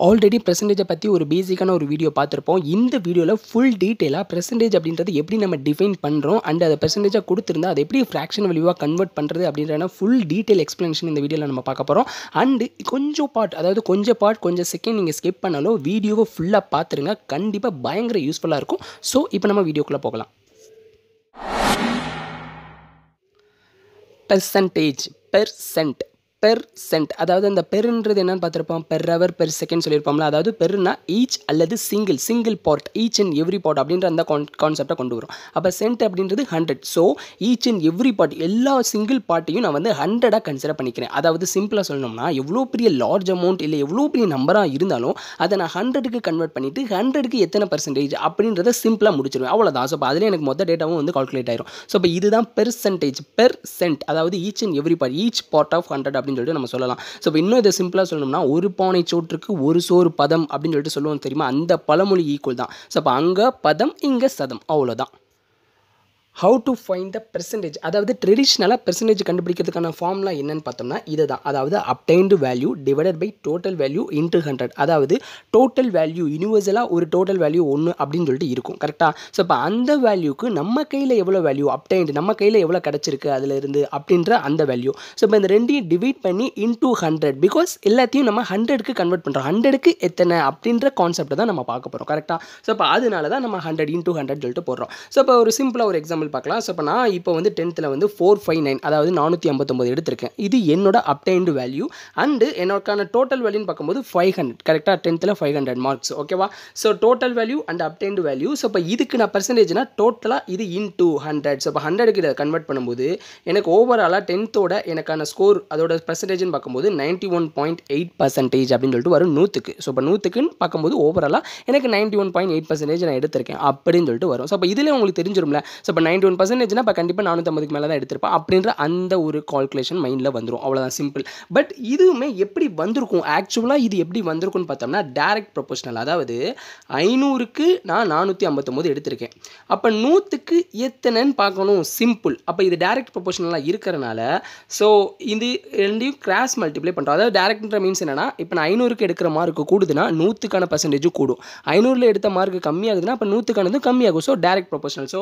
Already பெர்சன்டேஜை பற்றி ஒரு பேசிக்கான ஒரு வீடியோ பார்த்துருப்போம். இந்த வீடியோவில் ஃபுல் டீட்டெயிலாக பெர்சன்டேஜ் அப்படின்றது எப்படி நம்ம டிஃபைன் பண்ணுறோம் அண்ட் அதை பெர்சன்டேஜாக கொடுத்துருந்தா அதை எப்படி ஃப்ராக்ஷன் வேல்யூவாக கன்வெர்ட் பண்ணுறது அப்படின்றத ஃபுல் டீட்டெயில் எக்ஸ்ப்ளனேஷன் இந்த வீடியோவில் நம்ம பார்க்க போகிறோம். அண்டு கொஞ்சம் செகண்ட் நீங்கள் ஸ்கிப் பண்ணாலும் வீடியோவை ஃபுல்லாக பார்த்துருங்க. கண்டிப்பாக பயங்கர யூஸ்ஃபுல்லாக இருக்கும். ஸோ இப்போ நம்ம வீடியோக்குள்ளே போகலாம். பெர்சென்ட் அதாவது அந்த பெருன்றது என்னன்னு பார்த்துருப்போம். பெர் ஹவர் பெர் செகண்ட் சொல்லியிருப்போம்ல. அதாவது பெருனா ஈச் அல்லது single part, each and every part அப்படின்ற அந்த கான்செப்டை கொண்டு வரும். அப்போ சென்ட் அப்படின்றது 100. So each and every part எல்லா சிங்கிள் பார்ட்டையும் நான் வந்து 100ஆக கன்சிடர் பண்ணிக்கிறேன். அதாவது சிம்பிளாக சொல்லணும்னா எவ்வளோ பெரிய லார்ஜ் அமௌண்ட் இல்லை எவ்வளோ பெரிய நம்பராக இருந்தாலும் அதை நான் 100க்கு கன்வெர்ட் பண்ணிவிட்டு 100க்கு எத்தனை பர்சன்டேஜ் அப்படின்றத சிம்பிளாக முடிச்சிடுவேன். அவ்வளோதான். ஸோ இப்போ அதில் எனக்கு மொத்த டேட்டாவும் வந்து கால்குலேட் ஆயிரும். ஸோ இப்போ இதுதான் பெர்சென்ட் அதாவது each and every part, each part of 100 அப்படின்னு சொல்லிட்டு நம்ம சொல்லலாம். ஸோ இன்னும் இதை சிம்பிளாக சொல்லணும்னா ஒரு பானை சோற்றுக்கு ஒரு சோறு பதம் அப்படின்னு சொல்லிட்டு சொல்லுவோம் தெரியுமா. அந்த பழமொழி ஈக்குவல் தான். ஸோ அப்போ அங்கே பதம் இங்கே சதம், அவ்வளோதான். How to find the percentage, அதாவது ட்ரெடிஷ்னலாக பெர்சன்டேஜ் கண்டுபிடிக்கிறதுக்கான ஃபார்ம்லாம் என்னென்னு பார்த்தோம்னா இது தான். அதாவது obtained value divided by total value into 100. அதாவது டோட்டல் வேல்யூ யூனிவர்சலாக ஒரு டோட்டல் வேல்யூ 1 அப்படின்னு சொல்லிட்டு இருக்கும். கரெக்டாக? ஸோ இப்போ அந்த வேல்யூக்கு நம்ம கையில் எவ்வளோ வேல்யூ அப்டைன்டு, நம்ம கையில் எவ்வளோ கிடச்சிருக்கு அதில் இருந்து அப்படின்ற அந்த வேல்யூ. ஸோ இப்போ இந்த ரெண்டையும் டிவைட் பண்ணி இன்ட்டு 100, பிகாஸ் எல்லாத்தையும் நம்ம 100க்கு கன்வெர்ட் பண்ணுறோம். 100க்கு எத்தனை அப்படின்ற கான்செப்டை தான் நம்ம பார்க்க போகிறோம். கரெக்டாக? ஸோ இப்போ அதனால தான் நம்ம 100 இன்ட்டு 100 சொல்லிட்டு போடுறோம். ஸோ இப்போ ஒரு சிம்பிளாக ஒரு எக்ஸாம்பிள் பார்க்கலாம். ஸோ இப்போ நான் இப்போ வந்து 10th வந்து 459 அதாவது 459 எடுத்திருக்கேன். இது என்னோட அப்டைன்டு வேல்யூ. அண்டு என்னோட டோட்டல் வேல்யூன்னு பார்க்கும்போது 500. கரெக்டாக? 10th 500 marks. ஓகேவா? So total value and obtained value. So இப்போ இதுக்கு நான் பர்சன்டேஜ்னா டோட்டலாக இது இன்டூ 100. ஸோ இப்போ 100க்கு இதை கன்வெர்ட் பண்ணும்போது எனக்கு ஓவராலாக 10th எனக்கான ஸ்கோர் அதோட பர்சன்டேஜ்னு பார்க்கும்போது 91.8% அப்படின்னு சொல்லிட்டு வரும் 100க்கு. ஸோ இப்போ 100க்குன்னு பார்க்கும்போது ஓவராலாக எனக்கு 91.8% நான் எடுத்திருக்கேன் அப்படின்னு சொல்லிட்டு வரும். ஸோ இப்போ இதில் உங்களுக்கு தெரிஞ்சிரும்ல. ஸோ இப்போ 91% இப்போ கண்டிப்பாக 450க்கு மேலே தான் எடுத்திருப்பேன் அப்படின்ற அந்த ஒரு கால்குலேஷன் மைண்டில் வந்துடும். அவ்வளோதான், சிம்பிள். பட் இதுவுமே எப்படி வந்திருக்கும் ஆக்சுவலாக, இது எப்படி வந்திருக்குன்னு பார்த்தோம்னா டைரக்ட் ப்ரொபோஷனல். அதாவது 500க்கு நான் 459 எடுத்திருக்கேன். அப்போ 100க்கு எத்தனைன்னு பார்க்கணும். சிம்பிள். அப்போ இது டைரக்ட் ப்ரொபோஷனலாக இருக்கிறனால ஸோ இது ரெண்டையும் கிராஸ் மல்டிப்ளை பண்ணுறோம். அதாவது டைரக்ட்ன்ற மீன்ஸ் என்னன்னா, இப்போ நான் 500க்கு எடுக்கிற மார்க்கு கூடுதுன்னா 100க்கான பர்சன்டேஜும் கூடும். 500ல் எடுத்த மார்க்கு கம்மியாகுதுன்னா அப்போ 100க்கானது கம்மியாகும். So direct proportional. ஸோ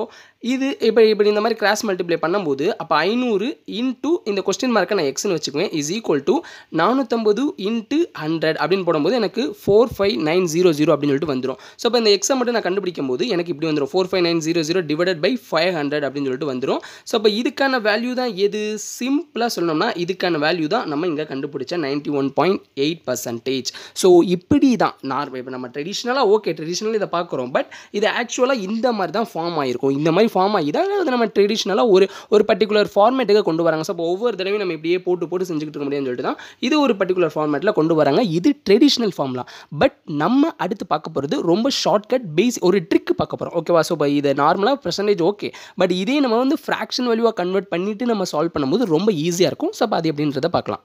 இது இப்படி இந்த மாதிரி கிராஸ் மல்டிப்ளை பண்ணும்போது அப்போ 500 இன்ட்டு இந்த கொஸ்டின் மார்க்கை நான் எக்ஸ்னு வச்சுக்குவேன் இஸ் ஈக்குவல் டு 450 இன்ட்டு 100 அப்படின்னு போடும்போது எனக்கு 45900 அப்படின்னு சொல்லிட்டு வந்துடும். ஸோ இப்போ இந்த எக்ஸை மட்டும் நான் கண்டுபிடிக்கும் போது எனக்கு இப்படி வந்துடும் 45900 டிவைடட் பை 500 அப்படின்னு சொல்லிட்டு வந்துடும். ஸோ இப்போ இதுக்கான வேல்யூ தான் எது, சிம்பிளாக சொல்லணும்னா இதுக்கான வேல்யூ தான் நம்ம இங்கே கண்டுபிடிச்ச 91.8%. ஸோ இப்படி தான் நார்மல். இப்போ நம்ம ட்ரெடிஷ்னலாக இதை பார்க்குறோம். பட் இது ஆக்சுவலாக இந்த மாதிரி தான் ஃபார்ம் ஆகிருக்கும். இந்த மாதிரி ஃபார்ம் ஆகி தான் நம்ம ட்ரெடிஷ்னலாக ஒரு பர்டிகுலர் ஃபார்மேட்டுக்கு கொண்டு வராங்க. ஸோ அப்போ ஒவ்வொரு தடவையும் நம்ம இப்படியே போட்டு செஞ்சுக்கிட்டு இருக்க முடியும்னு சொல்லிட்டு தான் இது ஒரு பர்டிகுலர் ஃபார்மேட்டில் கொண்டு வராங்க. இது ட்ரெடிஷ்னல் ஃபார்ம்லாம். பட் நம்ம அடுத்து பார்க்க போகிறது ரொம்ப ஷார்ட்கட் ஒரு ட்ரிக் பார்க்க போகிறோம். ஓகேவா? ஸோ இப்போ இது நார்மலாக பர்சன்டேஜ் ஓகே. பட் இதே நம்ம வந்து ஃப்ராக்ஷன் வேல்யூவாக கன்வெர்ட் பண்ணிவிட்டு நம்ம சால்வ் பண்ணும்போது ரொம்ப ஈஸியாக இருக்கும். ஸோ அப்போ அது எப்படின்றத பார்க்கலாம்.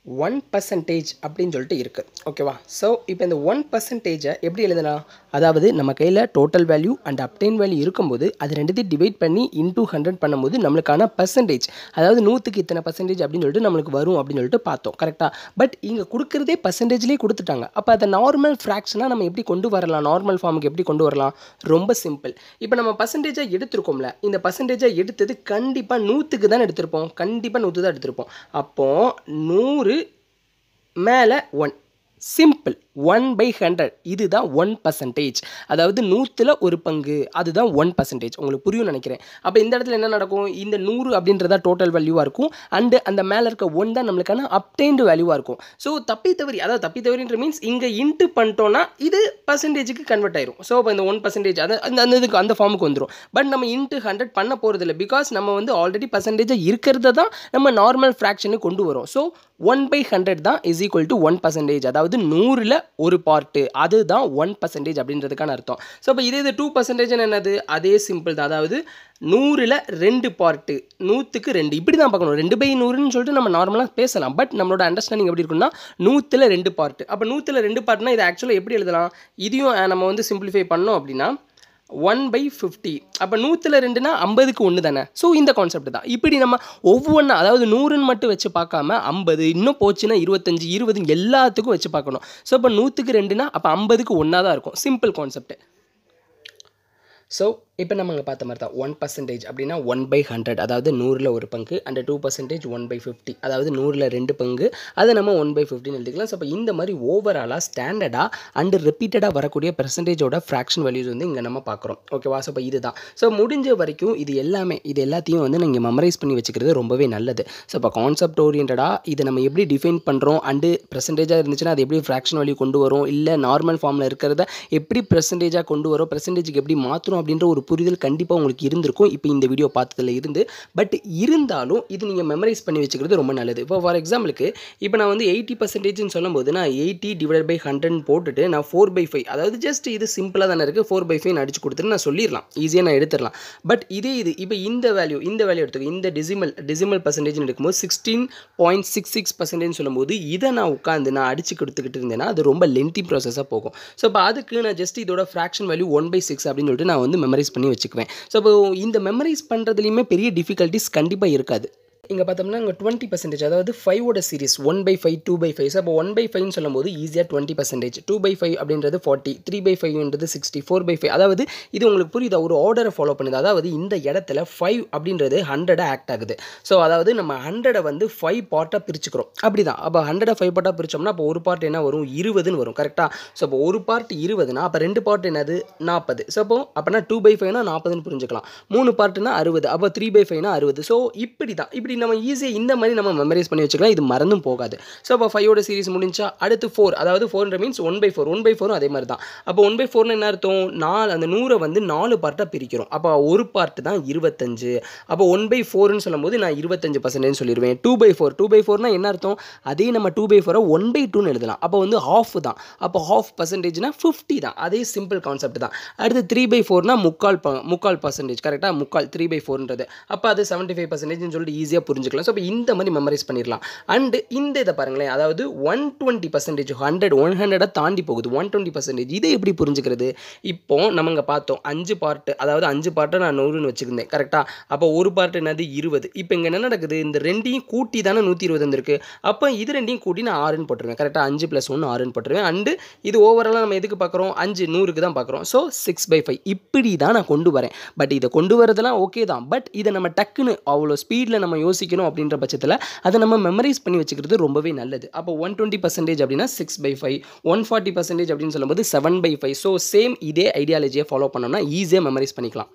1% அப்படின்னு சொல்லிட்டு இருக்குது. ஓகேவா? ஸோ இப்போ இந்த 1%ஐ எப்படி எழுதலாம்? அதாவது நம்ம கையில் total value and obtained value இருக்கும்போது அது ரெண்டுத்தையும் டிவைட் பண்ணி இன்டூ 100 பண்ணும்போது நம்மளுக்கான பர்சன்டேஜ், அதாவது 100க்கு இத்தனை பர்சன்டேஜ் அப்படின்னு சொல்லிட்டு நம்மளுக்கு வரும் அப்படின்னு சொல்லிட்டு பார்த்தோம். கரெக்டாக? பட் இங்கே கொடுக்குறதே பர்சன்டேஜ்லேயே கொடுத்துட்டாங்க. அப்போ அதை நார்மல் ஃப்ராக்ஷனாக நம்ம எப்படி கொண்டு வரலாம், நார்மல் ஃபார்முக்கு எப்படி கொண்டு வரலாம்? ரொம்ப சிம்பிள். இப்போ நம்ம பர்சன்டேஜாக எடுத்திருக்கோம்ல, இந்த பர்சன்டேஜாக எடுத்தது கண்டிப்பாக 100க்கு தான் எடுத்திருப்போம். கண்டிப்பாக 100 தான் எடுத்திருப்போம். அப்போது 100 மேலே 1, சிம்பிள். 1/100 இதுதான் 1%. அதாவது 100ல் ஒரு பங்கு, அதுதான் 1%. உங்களுக்கு புரியும் நினைக்கிறேன். அப்போ இந்த இடத்துல என்ன நடக்கும்? இந்த 100 அப்படின்றதா டோட்டல் வேல்யூவாக இருக்கும். அண்டு அந்த மேலே இருக்க 1 தான் நம்மளுக்கான அப்டைன்டு வேல்யூவாக இருக்கும். ஸோ தப்பித்தவறின்ற மீன்ஸ் இங்கே இன்ட்டு பண்ணிட்டோன்னா இது பர்சன்டேஜுக்கு கன்வெர்ட் ஆயிரும். ஸோ இப்போ இந்த 1% அந்த ஃபார்முக்கு வந்துடும். பட் நம்ம இன்ட்டு 100 பண்ண போகிறதில்ல. பிகாஸ் நம்ம வந்து ஆல்ரெடி பர்சன்டேஜாக இருக்கிறத தான் நம்ம நார்மல் ஃப்ராக்ஷனுக்கு கொண்டு வரோம். ஸோ 1/100 தான் இஸ் ஈக்குவல் டு 1%. அதாவது 100ல் ஒரு பார்ட்டு, அதுதான் 1% அப்படின்றதுக்கான அர்த்தம். ஸோ இப்போ இது 2% என்னது? அதே சிம்பிள் தான். அதாவது 100ல் 2 பார்ட்டு, 100க்கு 2 இப்படி தான் பார்க்கணும். 2/100ன்னு சொல்லிட்டு நம்ம நார்மலாக பேசலாம். பட் நம்மளோட அண்டர்ஸ்டாண்டிங் எப்படி இருக்குன்னா 100ல் 2 பார்ட்டு. அப்போ 100ல் 2 பார்ட்னா இது ஆக்சுவலாக எப்படி எழுதலாம்? இதையும் நம்ம வந்து சிம்பிளிஃபை பண்ணோம் அப்படின்னா 1/50. அப்போ 100ல் 2னா 50க்கு 1 தானே. ஸோ இந்த கான்செப்ட் தான். இப்படி நம்ம ஒவ்வொன்றா அதாவது 100ன்னு மட்டும் வச்சு பார்க்காம 50 இன்னும் போச்சுன்னா 25 20 எல்லாத்துக்கும் வச்சு பார்க்கணும். ஸோ இப்போ 100க்கு 2னா அப்போ 50க்கு 1 தான் இருக்கும். Simple concept. ஸோ இப்போ நம்ம இங்கே பார்த்த மாதிரி தான் 1% அப்படின்னா 1/100 அதாவது 100ல் ஒரு பங்கு அண்ட் 2% 1/50 அதாவது 100ல் 2 பங்கு அதை நம்ம 1/50ன்னு எழுதிக்கலாம். ஸோ இப்போ இந்த மாதிரி ஓவராலாக ஸ்டாண்டர்டாக அண்டு ரிப்பீட்டடாக வரக்கூடிய பெர்சன்டேஜோட ஃப்ராக்ஷன் வேல்யூஸ் வந்து இங்கே நம்ம பார்க்குறோம். ஓகேவா? ஸோ இப்போ இதுதான். ஸோ முடிஞ்ச வரைக்கும் இது எல்லாத்தையும் வந்து நீங்கள் மெமரைஸ் பண்ணி வச்சுக்கிறது ரொம்பவே நல்லது. ஸோ இப்போ கான்செப்ட் ஓரியன்டாக இதை நம்ம எப்படி டிஃபைன் பண்ணுறோம் அண்டு பெர்சன்டேஜாக இருந்துச்சுன்னா அது எப்படி ஃப்ராக்ஷன் வேல்யூ கொண்டு வரும், இல்லை நார்மல் ஃபார்மில் இருக்கிறத எப்படி பெர்சன்டேஜாக கொண்டு வரும், பெர்சன்டேஜுக்கு எப்படி மாற்றுறோம் அப்படின்ற ஒரு புரிதல் கண்டிப்பாக உங்களுக்கு இருந்திருக்கும் இப்போ இந்த வீடியோ பார்த்ததுல இருந்து. பட் இருந்தாலும் இது நீங்கள் மெமரைஸ் பண்ணி வச்சுக்கிறது ரொம்ப நல்லது. இப்போ ஃபார் எக்ஸாம்பிளுக்கு இப்போ நான் வந்து 80%ன்னு சொல்லும்போது நான் 80/100 போட்டுட்டு நான் 4/5 அதாவது ஜஸ்ட் இது சிம்பிளாக தானே இருக்குது 4/5 அடிச்சு கொடுத்துட்டு நான் சொல்லிடலாம், ஈஸியாக நான் எடுத்துடலாம். பட் இது இப்போ இந்த வேல்யூ எடுத்துக்கோ, இந்த டெசிமல் பர்சன்டேஜ்னு எடுக்கும்போது 16.66% சொல்லும்போது இதை நான் உட்காந்து நான் அடிச்சு கொடுத்துக்கிட்டு இருந்தேன்னா அது ரொம்ப லென்த்தி ப்ராசஸாக போகும். ஸோ இப்போ அதுக்கு நான் ஜஸ்ட் இதோட ஃப்ராக்ஷன் வேல்யூ 1/6 அப்படின்னு சொல்லிட்டு நான் வந்து மெமரைஸ் பண்ணி வச்சுக்குவேன். ஸோ இப்போ இந்த மெமரைஸ் பண்ணுறதுலையுமே பெரிய டிஃபிகல்ட்டிஸ் கண்டிப்பாக இருக்காது. இங்கே பார்த்தோம்னா இங்கே 20% அதாவது 5ஓட சீரிஸ் 1/5 2/5. ஸோ அப்போ 1/5ன்னு சொல்லும்போது ஈஸியாக 20%, 2/5 அப்படின்றது 40, 3/5ன்றது 60, 4/5 அதாவது இது உங்களுக்கு புரியுதா, ஒரு ஆர்டரை ஃபாலோ பண்ணுது. அதாவது இந்த இடத்துல 5 அப்படின்றது 100 ஆக்ட் ஆகுது. ஸோ அதாவது நம்ம 100 வந்து 5 பார்ட்டாக பிரிச்சுக்கிறோம். அப்படி தான். அப்போ 100 5 பார்ட்டாக பிரித்தோம்னா அப்போ ஒரு பார்ட் என்ன வரும், 20ன்னு வரும். கரெக்டாக? ஸோ அப்போ ஒரு பார்ட் 20னா அப்போ 2 பார்ட் என்னது 40. ஸோ அப்போனா 2/5னா 40ன்னு புரிஞ்சுக்கலாம். 3 பார்ட்னா 60, அப்போ 3/5னா 60. ஸோ இப்படி தான். இப்படி நம்ம ஈஸியாக இந்த மாதிரி நம்ம மெமரைஸ் பண்ணி வச்சுக்கலாம். இது மறந்தும் போகாது. ஸோ அப்போ 5ஓட சீரிஸ் முடிஞ்சா அடுத்து 4 அதாவது 4 மீன்ஸ் 1/4 அதே மாதிரி தான். அப்போ 1/4ன்னு என்ன அர்த்தம், 4 அந்த 100 வந்து 4 பார்ட்டாக பிரிக்கிறோம். அப்போ ஒரு பார்ட் தான் 25. அப்போ 1/4ன்னு சொல்லும்போது நான் 25% சொல்லிடுவேன். 2/4னா என்ன அர்த்தம், அதே நம்ம 2/4 1/2ன்னு எழுதலாம். அப்போ வந்து ஹாஃப் தான். அப்போ ஹாஃப் பர்சன்டேஜ்னா 50 தான். அதே சிம்பிள் கான்செப்ட் தான். அடுத்து 3/4னா முக்கால் பர்சன்டேஜ். கரெக்டாக? முக்கால் 3/4ன்றது. அப்போ அது 75%ன்னு சொல்லிட்டு ஈஸியாக புரிஞ்சுக்கலாம். ஸோ இப்போ இந்த மாதிரி மெமரைஸ் பண்ணிடலாம். அண்டு இந்த இதை பாருங்களேன், அதாவது 120% 100 தாண்டி போகுது 120%. இதை எப்படி புரிஞ்சுக்கிறது, இப்போ நம்ம இங்கே பார்த்தோம் 5 பார்ட்டு, அதாவது 5 பார்ட்டை நான் 100ன்னு வச்சுருந்தேன். கரெக்டாக? அப்போ ஒரு பார்ட் என்னது 20. இப்போ இங்கே என்ன நடக்குது, இந்த ரெண்டையும் கூட்டி தானே 120 வந்துருக்கு. அப்போ இது ரெண்டையும் கூட்டி நான் 6ன்னு போட்டுருவேன். கரெக்டாக? 5 + 1 6ன்னு போட்டுருவேன். அண்டு இது ஓவராலாக நம்ம எதுக்கு பார்க்குறோம், 5 100க்கு தான் பார்க்குறோம். ஸோ 6/5 இப்படி தான் நான் கொண்டு வரேன். பட் இதை கொண்டு வரதெல்லாம் ஓகே தான். பட் இதை நம்ம டக்குன்னு அவ்வளோ ஸ்பீடில் நம்ம யோசிக்கணும் அப்படின்ற பட்சத்தில் அதை நம்ம மெமரைஸ் பண்ணி வச்சுக்கிறது ரொம்பவே நல்லது. அப்போ 120% அப்படின்னா 6/5, 140% அப்படின்னு சொல்லும்போது 7/5. ஸோ சேம் இதே ஐடியாலஜியை ஃபாலோ பண்ணோம்னா ஈஸியாக மெமரைஸ் பண்ணிக்கலாம்.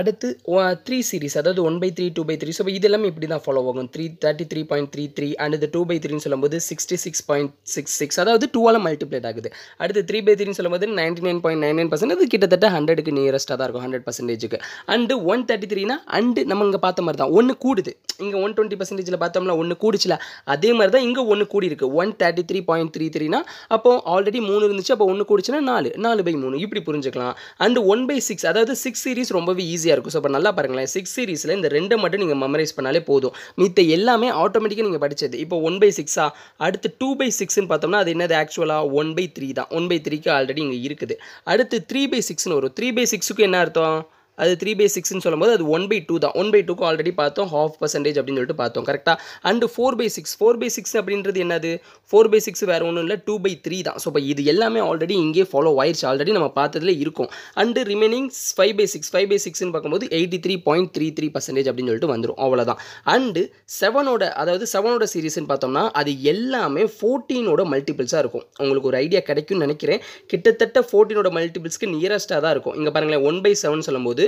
அடுத்து 3 சீரிஸ் அதாவது 1/3 2/3. ஸோ இது எல்லாமே இப்படி தான் ஃபாலோ ஆகும். 33.33 அண்ட் இது 2/3ன்னு சொல்லும்போது 66.66 அதாவது 2ஆல் மல்டிப்ளேட் ஆகுது. அடுத்து 3/3ன்னு சொல்லும்போது 99.99% அது கிட்டத்தட்ட 100க்கு நியரஸ்ட்டாக தான் இருக்கும் 100%க்கு. அண்டு 133னா அண்டு நம்ம இங்கே பார்த்த மாதிரி தான் 1 கூடுது. இங்கே 120%ல் பார்த்தோம்னா 1 கூடுச்சுல, அதே மாதிரி தான் இங்கே 1 கூடி இருக்குது. 133.33னா அப்போ ஆல்ரெடி 3 இருந்துச்சு, அப்போ 1 கூடுச்சுன்னா 4/3 இப்படி புரிஞ்சுக்கலாம். அண்டு 1/6 அதாவது 6 சீரிஸ் ரொம்பவே ஈஸியாக இருக்கும். ஸோ இப்போ நல்லா பாருங்களேன், 6 சீரிஸில் இந்த 2 மட்டும் நீங்கள் மெமரைஸ் பண்ணாலே போதும். மித்த எல்லாமே ஆட்டோமேட்டிக்காக நீங்கள் படித்தது. இப்போ 1/6 அடுத்து 2/6ன்னு பார்த்தோம்னா அது என்னது, ஆக்சுவலாக 1/3 தான். 1/3க்கு ஆல்ரெடி இங்கே இருக்குது. அடுத்து 3/6ன்னு வரும். 3/6க்கு என்ன அர்த்தம், அது 3/6ன்னு சொல்லும்போது அது 1/2 தான். 1/2க்கு ஆல்ரெடி பார்த்தோம் 0.5% அப்படின்னு சொல்லிட்டு பார்த்தோம். கரெக்டாக? அண்டு 4/6 அப்படின்றது என்னது, 4/6 வேறு ஒன்றும் இல்லை 2/3 தான். ஸோ இப்போ இது எல்லாமே ஆல்ரெடி இங்கே ஃபாலோ ஆயிடுச்சு, ஆல்ரெடி நம்ம பார்த்ததுல இருக்கும். அண்டு ரிமைனிங் 5/6ன்னு பார்க்கும்போது 83.33% அப்படின்னு சொல்லிட்டு வந்துடும். அவ்வளோதான். அண்டு 7ஓட சீரிஸ்ன்னு பார்த்தோம்னா அது எல்லாமே 14ஓட மல்டிபிள்ஸாக இருக்கும். உங்களுக்கு ஒரு ஐடியா கிடைக்கும்னு நினைக்கிறேன். கிட்டத்தட்ட 14ஓட மல்டிபிள்ஸ்க்கு நியரஸ்ட்டாக தான் இருக்கும். இங்கே பாருங்களேன், 1/7 சொல்லும்போது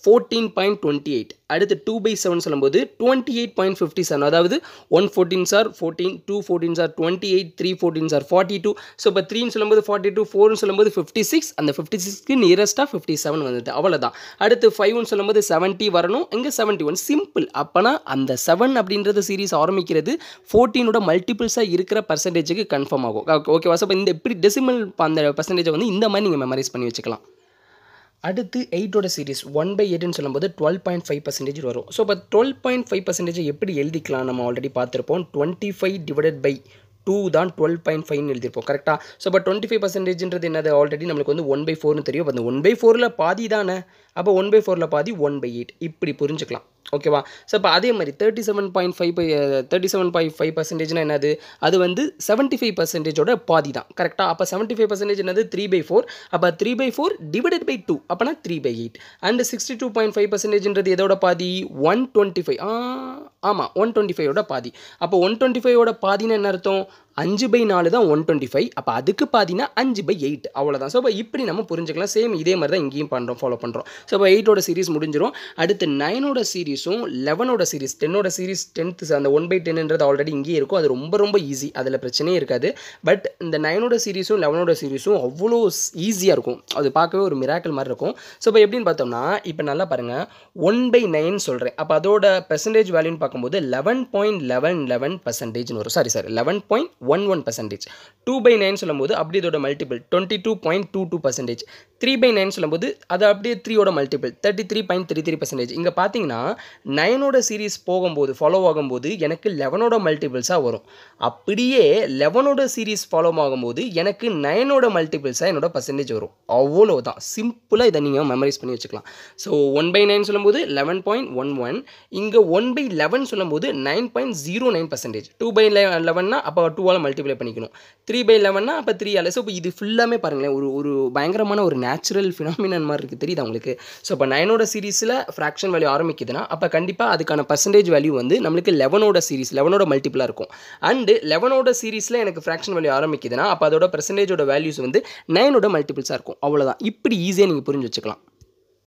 14.28. அடுத்து 2/7 சொல்லும்போது 28.57. அதாவது 1 14s are 14, 2 14s are 28, 3 14s are 42. So இப்போ 3ன்னு சொல்லும்போது 42, 4ன்னு சொல்லும்போது 56, அந்த 56க்கு நியரஸ்ட்டாக 57 வந்தது. அவ்வளோதான். அடுத்து 5ன்னு சொல்லும்போது 70 வரணும், இங்கே 71. சிம்பிள். அப்போனா அந்த 7 அப்படின்றது சீரிஸ் ஆரம்பிக்கிறது 14ஓட மல்டிபிள்ஸாக இருக்கிற பர்சன்டேஜுக்கு கன்ஃபார்ம் ஆகும். ஓகேவா? ஸோ இப்போ இந்த எப்படி டெசிமல் அந்த பர்சன்டேஜை வந்து இந்த மாதிரி நீங்கள் மெமரைஸ் பண்ணி வச்சுக்கலாம். அடுத்து 8ஓட சீரிஸ் 1/8ன்னு சொல்லும்போது 12.5% வரும். ஸோ இப்போ 12.5% எப்படி எழுதிக்கலாம் நம்ம ஆல்ரெடி பார்த்துருப்போம். 25 / 2 தான் 12.5 எழுதியிருப்போம் கரெக்டாக. ஸோ அப்போ 25% என்னது ஆல்ரெடி நம்மளுக்கு வந்து 1/4 தெரியும். அப்போ அந்த 1/4 பாதி தானே, அப்போ 1/4 பாதி 1/8 இப்படி புரிஞ்சுக்கலாம் ஓகேவா. ஸோ அப்போ அதே மாதிரி 37.5% என்னது, அது வந்து 75% பாதி தான் கரெக்டாக. அப்போ 75% என்னது 3/4, அப்போ 3/4 டிவைடட் பை 2 அப்போனா 3/8. அண்ட் 62.5% எதோட பாதி 125. ஆமாம் 125 பாதி. அப்போ 125 பாதினா என்ன அர்த்தம், 5/4 தான் 125. அப்போ அதுக்கு பாதினா 5/8 அவ்வளோதான். ஸோ அப்போ இப்படி நம்ம புரிஞ்சுக்கலாம். சேம் இதே மாதிரி தான் இங்கேயும் பண்ணுறோம், ஃபாலோ பண்ணுறோம். ஸோ அப்போ 8ஓட சீரிஸ் முடிஞ்சிடும். அடுத்து 9ஓட சீரிஸும் 11ஓட சீரிஸ் 10ஓட சீரிஸ் 10th அந்த 1/10ன்றது ஆல்ரெடி இங்கேயே இருக்கும். அது ரொம்ப ரொம்ப ஈஸி, அதில் பிரச்சனையே இருக்காது. பட் இந்த 9ஓட சீரிஸும் 11ஓட சீரிஸும் அவ்வளோ ஈஸியாக இருக்கும். அது பார்க்கவே ஒரு மிராக்கிள் மாதிரி இருக்கும். ஸோ இப்போ எப்படின்னு பார்த்தோம்னா, இப்போ நல்லா பாருங்கள், 1/9 சொல்கிறேன். அப்போ அதோட பெர்சன்டேஜ் வேல்யூன்னு பார்க்கும்போது 11.11% வரும். சாரி 11.11%. 2/9 சொல்லும்போது அப்படி இதோட மல்டிபிள் 22.22%. 3/9 சொல்லும்போது அது அப்படியே 3ஓட மல்டிபிள் 33.33%. இங்கே பார்த்தீங்கன்னா 9ஓட சீரிஸ் போகும்போது ஃபாலோ ஆகும்போது எனக்கு 11ஓட மல்டிபிள்ஸாக வரும். அப்படியே 11ஓட சீரிஸ் ஃபாலோ ஆகும்போது எனக்கு 9ஓட மல்டிபிள்ஸாக என்னோட பர்சன்டேஜ் வரும். அவ்வளோதான், சிம்பிளாக இதை நீங்கள் மெமரைஸ் பண்ணி வச்சுக்கலாம். ஸோ 1/9 சொல்லும்போது 11.11, இங்கே 1/11 சொல்லும்போது 9.09%. 2/11னா அப்போ 2ஆல் மல்டிப்ளை பண்ணிக்கணும். 3/11னா அப்போ 3ஆல். ஸோ இப்போ இது ஃபுல்லாமே பாருங்களேன், ஒரு பயங்கரமான ஒரு நேச்சுரல் ஃபினாமினன் மாதிரி இருக்குது, தெரியுது உங்களுக்கு. ஸோ இப்போ 9ஓட சீரிஸில் ஃப்ராக்ஷன் வேல்யூ ஆரம்பிக்குதுன்னா அப்போ கண்டிப்பாக அதுக்கான பர்சன்டேஜ் வேல்யூ வந்து நம்மளுக்கு 11ஓட சீரிஸ் 11ஓட மல்டிபிளாக இருக்கும். அண்டு 11ஓட சீரிஸில் எனக்கு ஃப்ராக்ஷன் வேல்யூ ஆரம்பிக்குதுன்னா அப்போ அதோட பர்சன்டேஜோட வேல்யூஸ் வந்து 9ஓட மல்டிபிள்ஸாக இருக்கும். அவ்வளோதான், இப்படி ஈஸியாக நீங்கள் புரிஞ்சு வச்சுக்கலாம்.